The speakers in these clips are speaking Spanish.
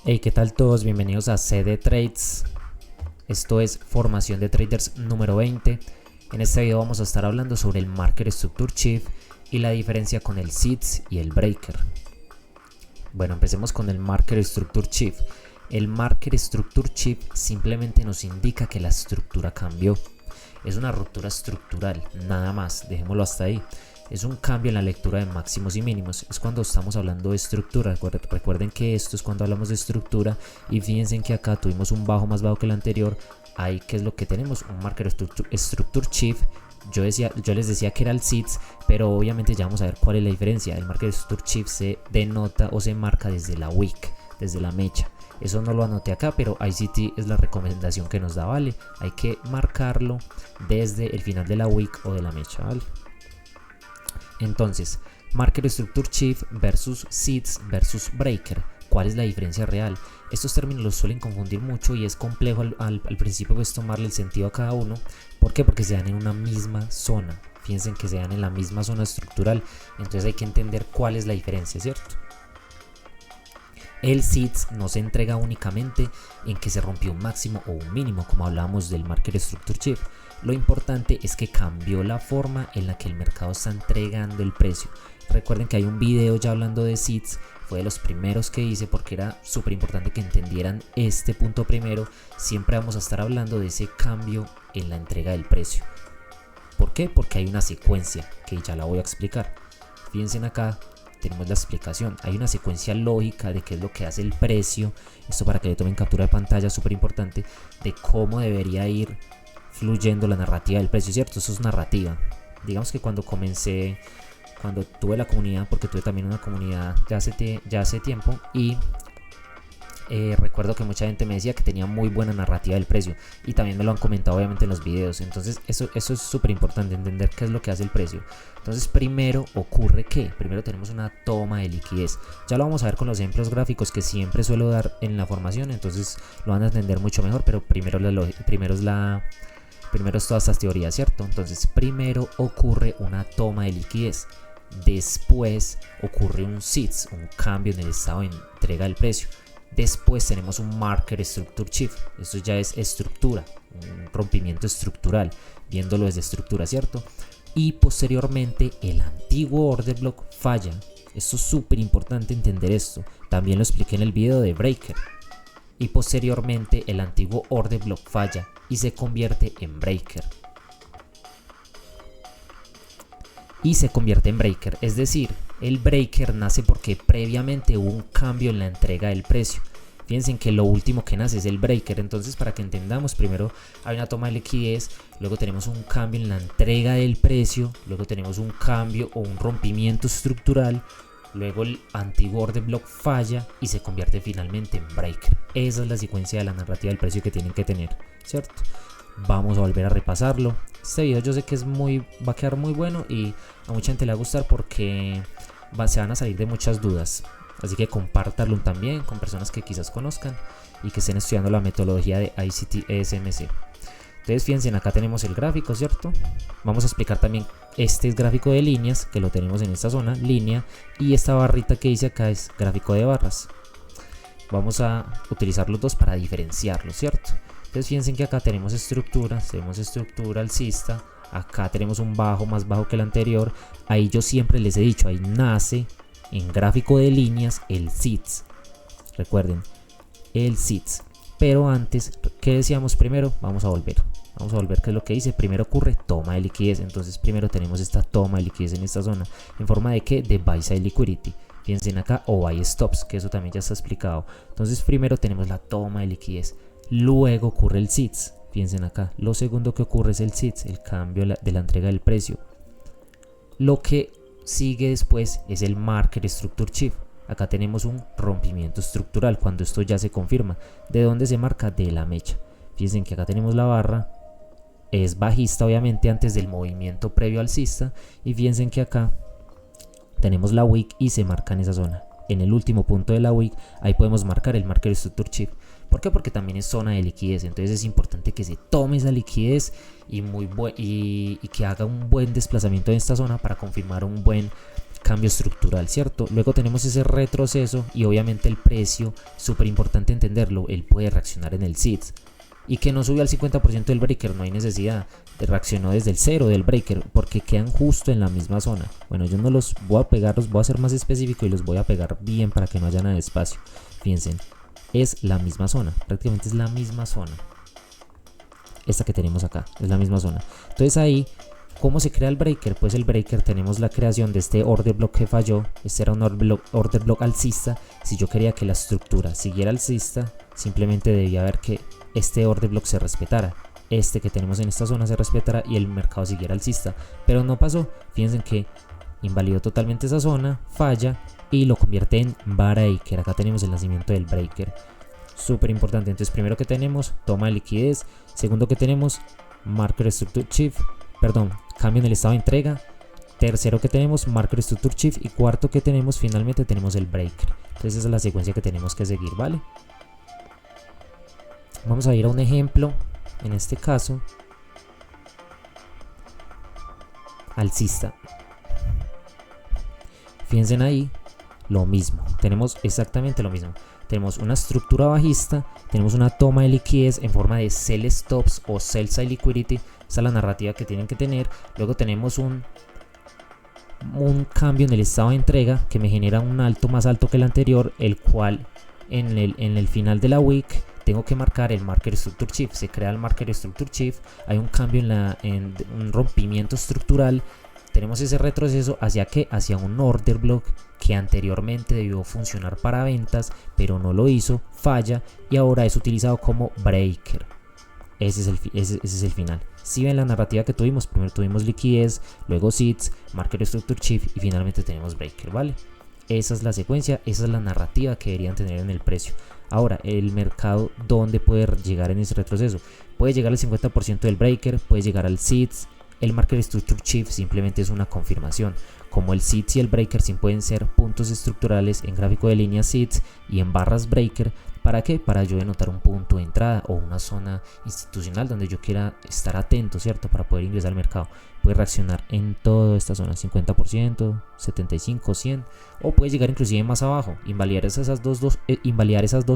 Hey, ¿qué tal todos? Bienvenidos a CD Trades. Esto es formación de traders número 20. En este video vamos a estar hablando sobre el Market Structure Chief y la diferencia con el SITS y el Breaker. Bueno, empecemos con el Market Structure Chief. El Market Structure Chief simplemente nos indica que la estructura cambió. Es una ruptura estructural, nada más, dejémoslo hasta ahí. Es un cambio en la lectura de máximos y mínimos. Es cuando estamos hablando de estructura. Recuerden que esto es cuando hablamos de estructura. Y fíjense en que acá tuvimos un bajo más bajo que el anterior. Ahí, ¿qué es lo que tenemos? Un Market Structure Chief. Yo les decía que era el SITS, pero obviamente ya vamos a ver cuál es la diferencia. El Market Structure Chief se denota o se marca desde la wick, desde la mecha. Eso no lo anoté acá, pero ICT es la recomendación que nos da, ¿vale? Hay que marcarlo desde el final de la wick o de la mecha, ¿vale? Entonces, Market Structure Chief versus SITS versus Breaker. ¿Cuál es la diferencia real? Estos términos los suelen confundir mucho y es complejo al principio pues tomarle el sentido a cada uno. ¿Por qué? Porque se dan en una misma zona. Fíjense que se dan en la misma zona estructural. Entonces hay que entender cuál es la diferencia, ¿cierto? El SITS no se entrega únicamente en que se rompió un máximo o un mínimo, como hablábamos del Market Structure Chief. Lo importante es que cambió la forma en la que el mercado está entregando el precio. Recuerden que hay un video ya hablando de SITS, fue de los primeros que hice porque era súper importante que entendieran este punto primero. Siempre vamos a estar hablando de ese cambio en la entrega del precio. ¿Por qué? Porque hay una secuencia que ya la voy a explicar. Fíjense acá. Tenemos la explicación, hay una secuencia lógica de qué es lo que hace el precio, esto para que le tomen captura de pantalla, súper importante, de cómo debería ir fluyendo la narrativa del precio, ¿cierto? Eso es narrativa. Digamos que cuando tuve la comunidad, porque tuve también una comunidad ya hace tiempo, y recuerdo que mucha gente me decía que tenía muy buena narrativa del precio y también me lo han comentado obviamente en los videos. Entonces eso es súper importante, entender qué es lo que hace el precio. Entonces primero ocurre que primero tenemos una toma de liquidez. Ya lo vamos a ver con los ejemplos gráficos que siempre suelo dar en la formación, entonces lo van a entender mucho mejor, pero primero es todas estas teorías, ¿cierto? Entonces primero ocurre una toma de liquidez. Después ocurre un SITS, un cambio en el estado de entrega del precio. Después tenemos un Market Structure Chief. Esto ya es estructura, un rompimiento estructural, viéndolo desde estructura, ¿cierto? Y posteriormente el antiguo order block falla. Esto es súper importante entender esto. También lo expliqué en el video de Breaker. Y posteriormente el antiguo order block falla y se convierte en Breaker. Es decir, el breaker nace porque previamente hubo un cambio en la entrega del precio. Fíjense que lo último que nace es el breaker. Entonces, para que entendamos, primero hay una toma de liquidez, luego tenemos un cambio en la entrega del precio, luego tenemos un cambio o un rompimiento estructural, luego el antiguo order block falla y se convierte finalmente en breaker. Esa es la secuencia de la narrativa del precio que tienen que tener, ¿cierto? Vamos a volver a repasarlo. Este video yo sé que va a quedar muy bueno y a mucha gente le va a gustar porque se van a salir de muchas dudas. Así que compártanlo también con personas que quizás conozcan y que estén estudiando la metodología de ICT ESMC. Entonces fíjense, acá tenemos el gráfico, ¿cierto? Vamos a explicar también este gráfico de líneas, que lo tenemos en esta zona, línea, y esta barrita que dice acá es gráfico de barras. Vamos a utilizar los dos para diferenciarlos, ¿cierto? Entonces fíjense que acá tenemos estructura alcista, acá tenemos un bajo más bajo que el anterior. Ahí yo siempre les he dicho, ahí nace en gráfico de líneas el SITS. Recuerden, el SITS. Pero antes, ¿qué decíamos primero? Vamos a volver qué es lo que dice. Primero ocurre toma de liquidez. Entonces primero tenemos esta toma de liquidez en esta zona. ¿En forma de qué? De buy side liquidity. Fíjense acá, o buy stops, que eso también ya está explicado. Entonces primero tenemos la toma de liquidez. Luego ocurre el SITS, fíjense acá, lo segundo que ocurre es el SITS, el cambio de la entrega del precio. Lo que sigue después es el Market Structure Chief. Acá tenemos un rompimiento estructural cuando esto ya se confirma. ¿De dónde se marca? De la mecha. Fíjense que acá tenemos la barra, es bajista obviamente antes del movimiento previo alcista, y fíjense que acá tenemos la wick y se marca en esa zona. En el último punto de la wick, ahí podemos marcar el Market Structure Chief. ¿Por qué? Porque también es zona de liquidez. Entonces es importante que se tome esa liquidez y que haga un buen desplazamiento en esta zona para confirmar un buen cambio estructural, ¿cierto? Luego tenemos ese retroceso y obviamente el precio, súper importante entenderlo, él puede reaccionar en el SITS. Y que no subió al 50% del breaker, no hay necesidad. Reaccionó desde el 0 del breaker porque quedan justo en la misma zona. Bueno, yo no los voy a pegar, los voy a hacer más específico y los voy a pegar bien para que no haya nada de espacio. Fíjense, es la misma zona, prácticamente es la misma zona. Esta que tenemos acá, es la misma zona. Entonces ahí, ¿cómo se crea el breaker? Pues el breaker tenemos la creación de este order block que falló. Este era un order block alcista. Si yo quería que la estructura siguiera alcista, simplemente debía ver que este order block se respetara, este que tenemos en esta zona se respetara y el mercado siguiera alcista, pero no pasó. Fíjense que invalidó totalmente esa zona, falla y lo convierte en breaker. Acá tenemos el nacimiento del breaker, súper importante. Entonces primero que tenemos toma de liquidez, segundo que tenemos market structure shift, cambio en el estado de entrega, tercero que tenemos market structure shift y cuarto que tenemos finalmente tenemos el breaker. Entonces esa es la secuencia que tenemos que seguir, ¿vale? Vamos a ir a un ejemplo, en este caso, alcista. Fíjense ahí, lo mismo, tenemos exactamente lo mismo. Tenemos una estructura bajista, tenemos una toma de liquidez en forma de sell stops o sell side liquidity, esa es la narrativa que tienen que tener. Luego tenemos un cambio en el estado de entrega que me genera un alto más alto que el anterior, el cual en el final de la wick tengo que marcar el market structure shift. Se crea el market structure shift, hay un cambio en un rompimiento estructural, tenemos ese retroceso hacia un order block que anteriormente debió funcionar para ventas, pero no lo hizo, falla y ahora es utilizado como breaker. Ese es el final. Si ven la narrativa que tuvimos, primero tuvimos liquidez, luego SITS, market structure shift y finalmente tenemos breaker, ¿vale? Esa es la secuencia, esa es la narrativa que deberían tener en el precio. Ahora, el mercado, ¿dónde puede llegar en ese retroceso? Puede llegar al 50% del breaker, puede llegar al SITS. El market structure shift simplemente es una confirmación. Como el SITS y el breaker sí pueden ser puntos estructurales en gráfico de líneas SITS y en barras breaker. ¿Para qué? Para yo denotar un punto de entrada o una zona institucional donde yo quiera estar atento, ¿cierto? Para poder ingresar al mercado. Puede reaccionar en toda esta zona, 50%, 75%, 100%, o puede llegar inclusive más abajo, invalidar esas dos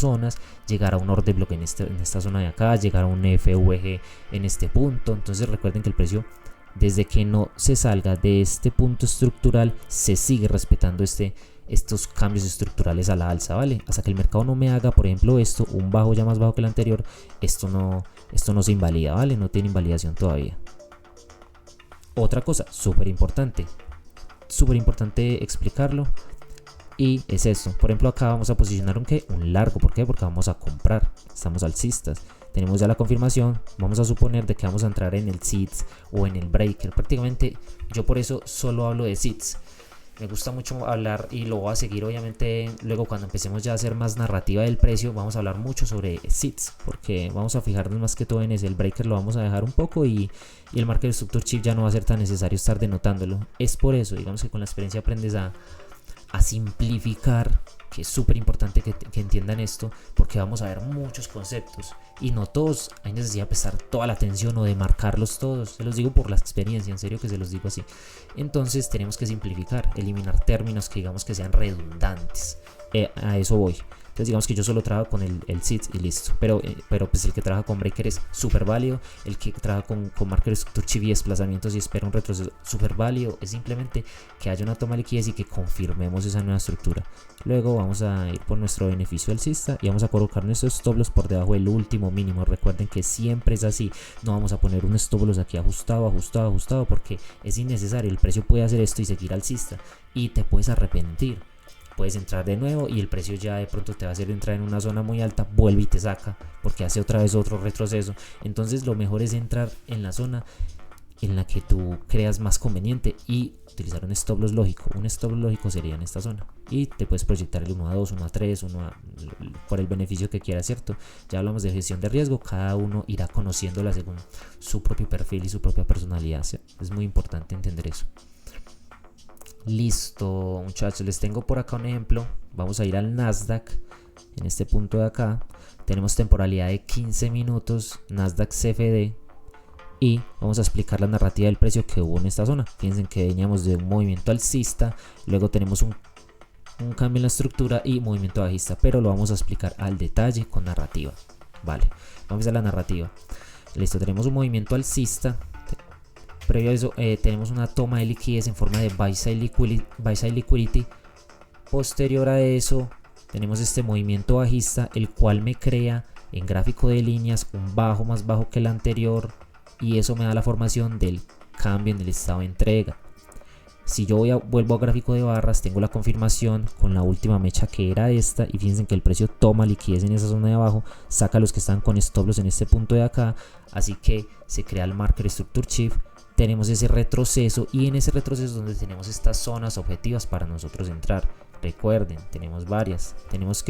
zonas, llegar a un order block en esta zona de acá, llegar a un FVG en este punto. Entonces recuerden que el precio, desde que no se salga de este punto estructural, se sigue respetando estos cambios estructurales a la alza, ¿vale? Hasta que el mercado no me haga, por ejemplo, un bajo ya más bajo que el anterior, esto no se invalida, ¿vale? No tiene invalidación todavía. Otra cosa súper importante explicarlo, y es esto. Por ejemplo, acá vamos a posicionar un largo. ¿Por qué? Porque vamos a comprar, estamos alcistas, tenemos ya la confirmación. Vamos a suponer de que vamos a entrar en el SITS o en el breaker. Prácticamente yo por eso solo hablo de SITS. Me gusta mucho hablar y lo voy a seguir obviamente luego cuando empecemos ya a hacer más narrativa del precio. Vamos a hablar mucho sobre SITS porque vamos a fijarnos más que todo en ese. El breaker lo vamos a dejar un poco y el market structure shift ya no va a ser tan necesario estar denotándolo. Es por eso, digamos que con la experiencia aprendes a simplificar, que es súper importante que entiendan esto, porque vamos a ver muchos conceptos y no todos hay necesidad de prestar toda la atención o de marcarlos todos. Se los digo por la experiencia, en serio que se los digo así. Entonces tenemos que simplificar, eliminar términos que digamos que sean redundantes. A eso voy. Entonces digamos que yo solo trabajo con el SITS y listo, pero pues el que trabaja con breaker es súper válido, el que trabaja con market structure shift y desplazamientos y espera un retroceso súper válido. Es simplemente que haya una toma de liquidez y que confirmemos esa nueva estructura. Luego vamos a ir por nuestro beneficio alcista y vamos a colocar nuestros stop loss por debajo del último mínimo. Recuerden que siempre es así, no vamos a poner un stop loss aquí ajustado porque es innecesario. El precio puede hacer esto y seguir alcista y te puedes arrepentir. Puedes entrar de nuevo y el precio ya de pronto te va a hacer entrar en una zona muy alta, vuelve y te saca porque hace otra vez otro retroceso. Entonces lo mejor es entrar en la zona en la que tú creas más conveniente y utilizar un stop loss lógico. Un stop loss lógico sería en esta zona y te puedes proyectar el 1 a 2, 1 a 3, por el beneficio que quieras, ¿cierto? Ya hablamos de gestión de riesgo, cada uno irá conociéndola según su propio perfil y su propia personalidad, ¿sí? Es muy importante entender eso. Listo, muchachos, les tengo por acá un ejemplo. Vamos a ir al Nasdaq. En este punto de acá tenemos temporalidad de 15 minutos, Nasdaq CFD. y vamos a explicar la narrativa del precio que hubo en esta zona. Fíjense que veníamos de un movimiento alcista, luego tenemos un cambio en la estructura y movimiento bajista, pero lo vamos a explicar al detalle con narrativa. Vale, vamos a la narrativa. Listo, tenemos un movimiento alcista. Previo a eso tenemos una toma de liquidez en forma de buy side liquidity. Posterior a eso tenemos este movimiento bajista, el cual me crea en gráfico de líneas un bajo más bajo que el anterior, y eso me da la formación del cambio en el estado de entrega. Si yo vuelvo a gráfico de barras, tengo la confirmación con la última mecha que era esta, y fíjense que el precio toma liquidez en esa zona de abajo, saca los que están con stop loss en este punto de acá, así que se crea el market structure shift. Tenemos ese retroceso, y en ese retroceso es donde tenemos estas zonas objetivas para nosotros entrar. Recuerden, tenemos varias. Tenemos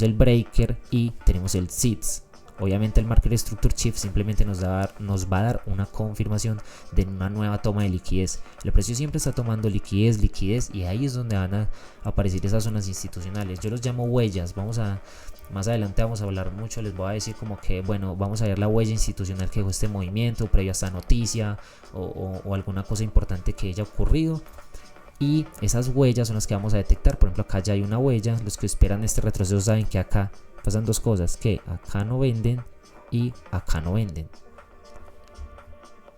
el breaker y tenemos el SITS. Obviamente el market structure shift simplemente nos va a dar una confirmación de una nueva toma de liquidez. El precio siempre está tomando liquidez, y ahí es donde van a aparecer esas zonas institucionales. Yo los llamo huellas. Más adelante vamos a hablar mucho, les voy a decir como que, bueno, vamos a ver la huella institucional que dejó este movimiento previo a esta noticia o alguna cosa importante que haya ocurrido. Y esas huellas son las que vamos a detectar. Por ejemplo, acá ya hay una huella. Los que esperan este retroceso saben que acá pasan dos cosas, que acá no venden y acá no venden.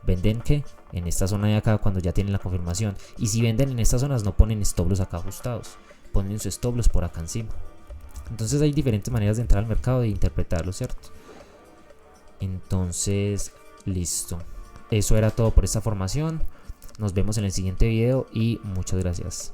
¿Venden qué? En esta zona de acá cuando ya tienen la confirmación. Y si venden en estas zonas no ponen stop loss acá ajustados, ponen sus stop loss por acá encima. Entonces hay diferentes maneras de entrar al mercado e interpretarlo, ¿cierto? Entonces, listo. Eso era todo por esta formación. Nos vemos en el siguiente video y muchas gracias.